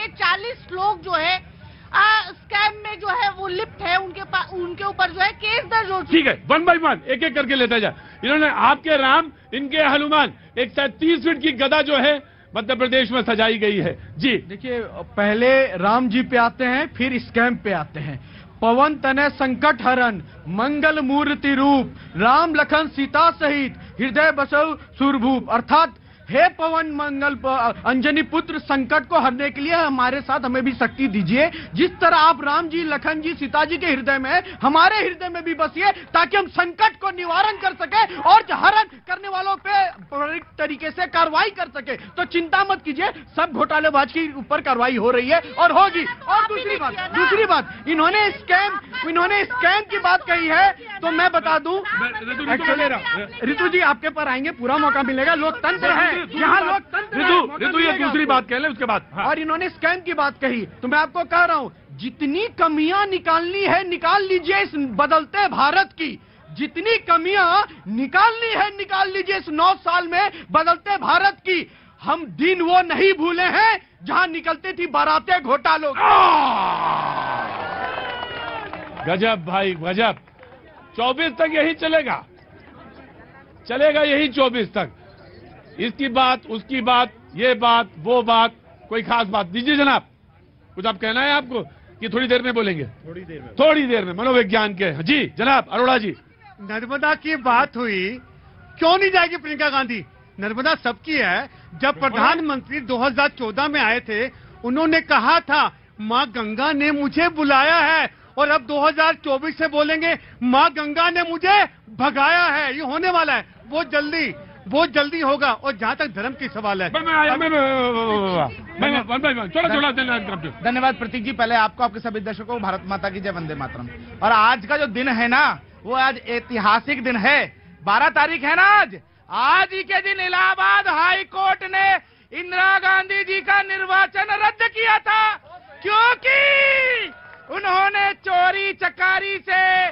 के 40 लोग जो है स्कैम में जो है वो लिप्त है, उनके ऊपर जो है केस दर्ज हो। ठीक है, 1 बाय 1 एक एक करके लेता जा। इन्होंने आपके राम, इनके हनुमान, एक 30 फीट की गदा जो है मध्य प्रदेश में सजाई गई है। जी देखिए, पहले राम जी पे आते हैं, फिर स्कैम पे आते हैं। पवन तनय संकट हरण, मंगल मूर्ति रूप, राम लखन सीता सहित हृदय बसौ सुरभूप। अर्थात हे पवन मंगल अंजनी पुत्र, संकट को हरने के लिए हमारे साथ हमें भी शक्ति दीजिए। जिस तरह आप राम जी, लखन जी, सीता जी के हृदय में, हमारे हृदय में भी बसिए, ताकि हम संकट को निवारण कर सके और हरण करने वालों पे तरीके से कार्रवाई कर सके। तो चिंता मत कीजिए, सब घोटालेबाज के ऊपर कार्रवाई हो रही है और होगी। और दूसरी बात, इन्होंने स्कैम की बात कही है, तो मैं बता दूं, ऋतु जी आपके पर आएंगे, पूरा मौका मिलेगा। लोकतंत्र है यहाँ, लोकतंत्र। ऋतु ये दूसरी बात कह ले, उसके बाद। हाँ। और इन्होंने स्कैम की बात कही, तो मैं आपको कह रहा हूँ, जितनी कमियां निकालनी है निकाल लीजिए इस बदलते भारत की। जितनी कमियां निकालनी है निकाल लीजिए इस 9 साल में बदलते भारत की। हम दिन वो नहीं भूले हैं जहां निकलती थी बारातें घोटालों। गजब भाई गजब। 24 तक यही चलेगा यही 24 तक। इसकी बात, उसकी बात, ये बात, वो बात, कोई खास बात दीजिए जनाब। कुछ आप कहना है आपको कि थोड़ी देर में बोलेंगे? थोड़ी देर में मनोविज्ञान के। जी जनाब अरोड़ा जी। नर्मदा की बात हुई, क्यों नहीं जाएगी प्रियंका गांधी? नर्मदा सबकी है। जब प्रधानमंत्री 2014 में आए थे, उन्होंने कहा था माँ गंगा ने मुझे बुलाया है, और अब 2024 से बोलेंगे माँ गंगा ने मुझे भगाया है। ये होने वाला है, बहुत जल्दी होगा। और जहाँ तक धर्म की सवाल है, धन्यवाद प्रतीक जी। पहले आपको, आपके सभी दर्शकों को भारत माता की जय, वंदे मातरम। और आज का जो दिन है ना, वो आज ऐतिहासिक दिन है। 12 तारीख है ना आज ही के दिन इलाहाबाद हाई कोर्ट ने इंदिरा गांधी जी का निर्वाचन रद्द किया था, क्योंकि उन्होंने चोरी चकारी से,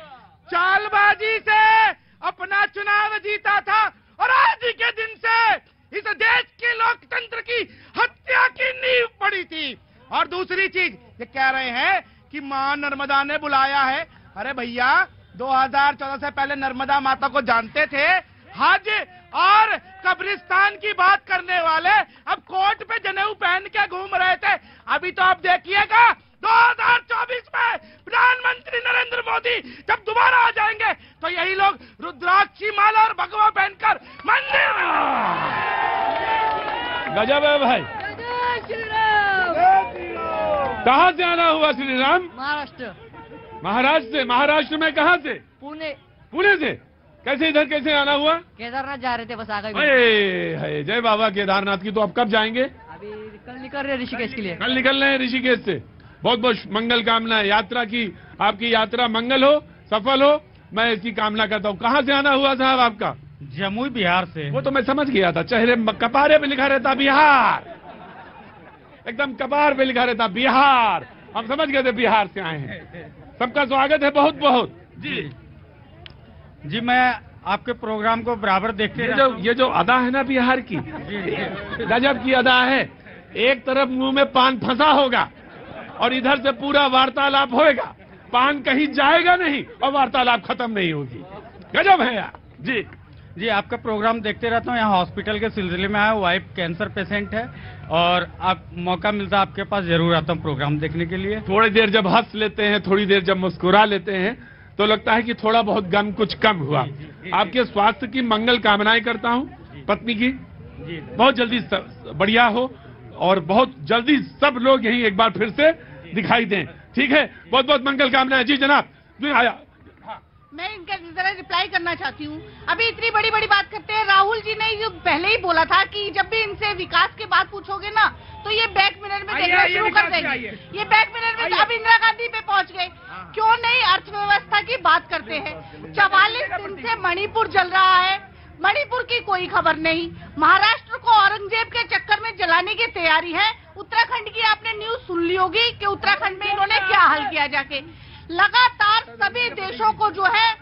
चालबाजी से अपना चुनाव जीता था। और आज ही के दिन से इस देश के लोकतंत्र की हत्या की नींव पड़ी थी। और दूसरी चीज, ये कह रहे हैं कि मां नर्मदा ने बुलाया है। अरे भैया, 2014 से पहले नर्मदा माता को जानते थे? हज और कब्रिस्तान की बात करने वाले अब कोर्ट पे जनेऊ पहन के घूम रहे थे। अभी तो आप देखिएगा 2024 में प्रधानमंत्री नरेंद्र मोदी जब दोबारा आ जाएंगे तो यही लोग रुद्राक्षी माला और भगवा पहनकर मंदिर में। गजब है भाई। कहाँ से आना हुआ श्री राम? महाराष्ट्र में कहाँ से? पुणे से। कैसे इधर कैसे आना हुआ? केदारनाथ जा रहे थे, बस आ गए। जय बाबा केदारनाथ की। तो अब कब जाएंगे? अभी कल निकल रहे ऋषिकेश के लिए। कल निकल रहे हैं ऋषिकेश से। बहुत बहुत मंगल कामनाएं यात्रा की। आपकी यात्रा मंगल हो, सफल हो, मैं इसकी कामना करता हूँ। कहाँ से आना हुआ साहब आपका? जमुई बिहार से। वो तो मैं समझ गया था, चेहरे कपारे पे लिखा रहता बिहार, एकदम कपार पे लिखा रहता बिहार। हम समझ गए थे बिहार से आए हैं। सबका स्वागत है बहुत बहुत। जी मैं आपके प्रोग्राम को बराबर देखते ये जो अदा है ना बिहार की, गजब की अदा है। एक तरफ मुंह में पान फंसा होगा और इधर से पूरा वार्तालाप होएगा। पान कहीं जाएगा नहीं और वार्तालाप खत्म नहीं होगी। गजब है यार। जी आपका प्रोग्राम देखते रहता हूँ। यहाँ हॉस्पिटल के सिलसिले में आया, वाइफ कैंसर पेशेंट है, और आप मौका मिलता है आपके पास जरूर आता हूँ प्रोग्राम देखने के लिए। थोड़ी देर जब हंस लेते हैं, थोड़ी देर जब मुस्कुरा लेते हैं, तो लगता है कि थोड़ा बहुत गम कुछ कम हुआ। आपके स्वास्थ्य की मंगल कामनाएं करता हूं। पत्नी की बहुत जल्दी बढ़िया हो और बहुत जल्दी सब लोग यहीं एक बार फिर से दिखाई दें। ठीक है, बहुत बहुत मंगल कामनाएं। जी जनाब। आया मैं इनका जरा रिप्लाई करना चाहती हूँ। अभी इतनी बड़ी बड़ी बात करते हैं। राहुल जी ने जो पहले ही बोला था कि जब भी इनसे विकास की बात पूछोगे ना, तो ये बैक मिरर में देखना शुरू कर देंगे। ये बैक मिरर में अब इंदिरा गांधी पे पहुंच गए। क्यों नहीं अर्थव्यवस्था की बात करते हैं? 44 दिन से मणिपुर जल रहा है, मणिपुर की कोई खबर नहीं। महाराष्ट्र को औरंगजेब के चक्कर में जलाने की तैयारी है। उत्तराखंड की आपने न्यूज सुन ली होगी कि उत्तराखंड में इन्होंने क्या हाल किया जाके। लगातार सभी देशों को जो है,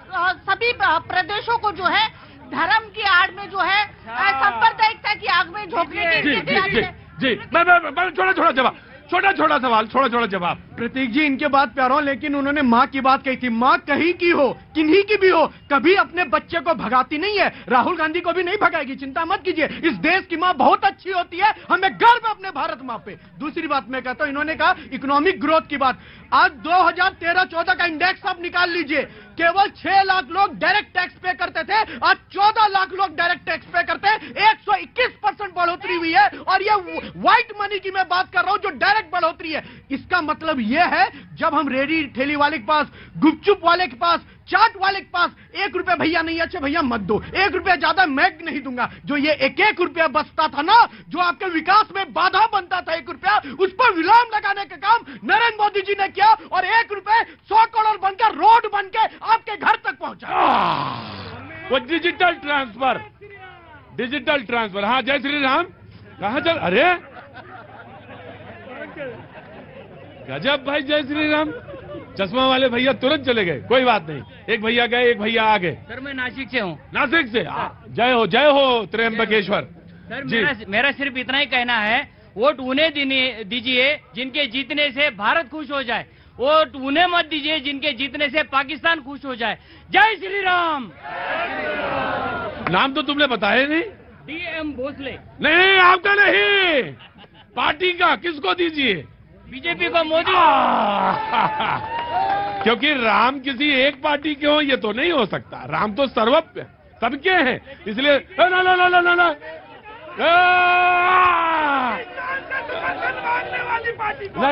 सभी प्रदेशों को जो है धर्म की आड़ में जो है सांप्रदायिकता की आग में झोंकने की तैयारी है। जी मैं छोड़ा छोटा छोटा सवाल, छोटा छोटा जवाब। प्रतीक जी, इनके बात प्यारों, लेकिन उन्होंने माँ की बात कही थी। माँ कहीं की हो, किन्हीं की भी हो, कभी अपने बच्चे को भगाती नहीं है। राहुल गांधी को भी नहीं भगाएगी, चिंता मत कीजिए। इस देश की माँ बहुत अच्छी होती है, हमें गर्व है अपने भारत माँ पे। दूसरी बात मैं कहता हूं, इन्होंने कहा इकोनॉमिक ग्रोथ की बात। आज 2013-14 का इंडेक्स आप निकाल लीजिए, केवल 6 लाख लोग डायरेक्ट टैक्स पे करते थे, आज 14 लाख लोग डायरेक्ट टैक्स पे करते हैं। 121% बढ़ोतरी हुई है। और ये व्हाइट मनी की मैं बात कर रहा हूं, जो डायरेक्ट बढ़ोतरी है। इसका मतलब यह है, जब हम रेडी ठेली वाले के पास, गुपचुप वाले के पास, चाट वाले के पास 1 रुपया भैया नहीं, अच्छे भैया मत दो, 1 रुपया ज्यादा मैं नहीं दूंगा। जो ये 1-1 रुपया बचता था ना, जो आपके विकास में बाधा बनता था 1 रुपया, उस पर विराम लगाने का काम नरेंद्र मोदी जी ने किया। और 1 रुपये 100 करोड़ बनकर, रोड बनके आपके घर तक पहुंचा। वो डिजिटल ट्रांसफर, डिजिटल ट्रांसफर। हाँ, जय श्री राम। कहाँ चल, अरे गजब भाई, जय श्री राम। चश्मा वाले भैया तुरंत चले गए, कोई बात नहीं। एक भैया गए, एक भैया आ गए। सर मैं नासिक से हूँ। नासिक से, जय हो त्र्यंबकेश्वर। सर मेरा सिर्फ इतना ही कहना है, वोट उन्हें दीजिए जिनके जीतने से भारत खुश हो जाए, वोट उन्हें मत दीजिए जिनके जीतने से पाकिस्तान खुश हो जाए। जय श्री राम। नाम तो तुमने बताया नहीं। DM भोसले। नहीं, आपका नहीं, पार्टी का। किसको दीजिए? बीजेपी को, मोदी। क्योंकि राम किसी एक पार्टी के हो ये तो नहीं हो सकता। राम तो सर्वज्ञ सबके हैं, इसलिए ना ना ना ना ना ना ना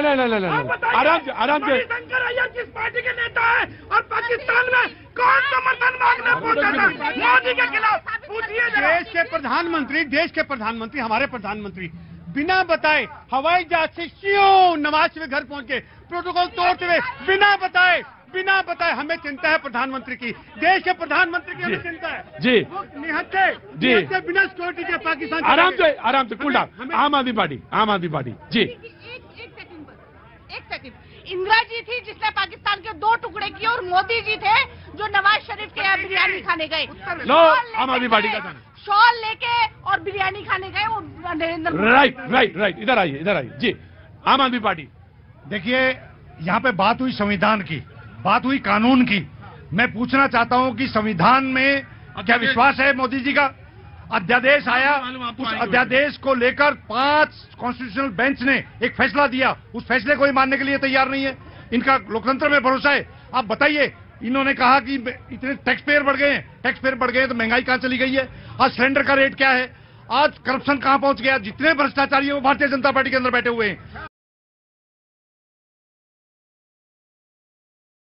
ना ना ना, आराम से, आराम से। शंकर अय्यर किस पार्टी के नेता है और पाकिस्तान में कौन समर्थन मांगने पहुंचा था मोदी के खिलाफ? पूछिए। देश के प्रधानमंत्री, हमारे प्रधानमंत्री बिना बताए हवाई जहाज से क्यों नवाज शरीफ घर पहुंच के प्रोटोकॉल तोड़ते हुए, बिना बताए हमें चिंता है प्रधानमंत्री की, देश के प्रधानमंत्री की हमें चिंता है जी। वो निहत्थे बिना सिक्योरिटी के पाकिस्तान। आराम से कूल डाउन। आम आदमी पार्टी जी। एक सेकंड। इंदिरा जी थी जिसने पाकिस्तान के 2 टुकड़े किए, और मोदी जी थे जो नवाज शरीफ के यहाँ बिरयानी खाने गए। लो, आम आदमी पार्टी का शॉल लेके और बिरयानी खाने गए वो नरेंद्र मोदी। राइट। इधर आइए जी। आम आदमी पार्टी। देखिए, यहाँ पे बात हुई संविधान की, बात हुई कानून की। मैं पूछना चाहता हूँ कि संविधान में क्या विश्वास है मोदी जी का? अध्यादेश आया, उस अध्यादेश को लेकर 5 कॉन्स्टिट्यूशनल बेंच ने एक फैसला दिया, उस फैसले को ही मानने के लिए तैयार नहीं है। इनका लोकतंत्र में भरोसा है? आप बताइए। इन्होंने कहा कि इतने टैक्स पेयर बढ़ गए हैं, तो महंगाई कहां चली गई है? आज सिलेंडर का रेट क्या है? आज करप्शन कहां पहुंच गया? जितने भ्रष्टाचारी हैं वो भारतीय जनता पार्टी के अंदर बैठे हुए हैं।